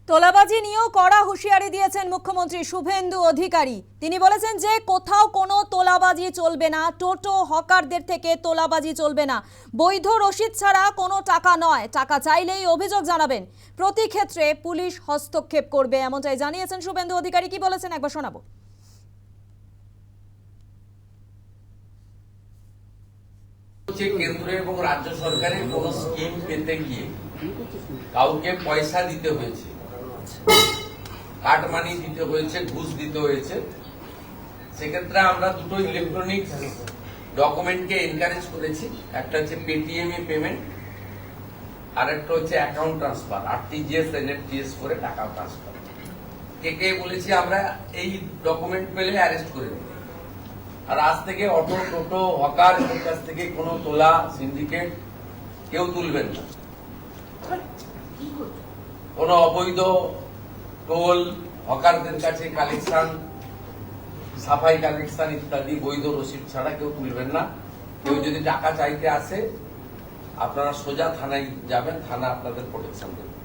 তোলাবাজি নিয়েও কড়া হুঁশিয়ারি দিয়েছেন মুখ্যমন্ত্রী শুভেন্দু অধিকারী। তিনি বলেছেন যে কোথাও কোনো তোলাবাজি চলবে না, টোটো হকারদের থেকে তোলাবাজি চলবে না, বৈধ রসিদ ছাড়া কোনো টাকা নয়, টাকা চাইলেই অভিযোগ জানাবেন, প্রতি ক্ষেত্রে পুলিশ হস্তক্ষেপ করবে, এমনটাই জানিয়েছেন শুভেন্দু অধিকারী। কি বলেছেন একবার শোনাবো। কেন্দ্র এবং রাজ্য সরকারের কোন স্কিম পেতে গিয়ে কাউকে পয়সা দিতে হয়েছে, কাট মানি দিতে হয়েছে, ঘুষ দিতে হয়েছে, সেক্ষেত্রে আমরা দুটো ইলেকট্রনিক ডকুমেন্টকে এনকারেজ করেছি। একটা হচ্ছে পেটিএম এ পেমেন্ট, আর একটা হচ্ছে অ্যাকাউন্ট ট্রান্সফার, আরটিজিএস এনএফটিএস করে টাকা ট্রান্সফার। কে বলেছি আমরা এই ডকুমেন্ট পেলে অ্যারেস্ট করে দেব। আর আজ থেকে অটো টোটো হকার কাছ থেকে কোনো তোলা সিন্ডিকেট কেউ তুলবেন না। কোন অবৈধ টোল হকারদের কাছে কালেকশন, সাফাই কালেকশন ইত্যাদি বৈধ রসিদ ছাড়া কেউ তুলবেন না। কেউ যদি টাকা চাইতে আসে আপনারা সোজা থানায় যাবেন, থানা আপনাদের প্রোটেকশন দেবে।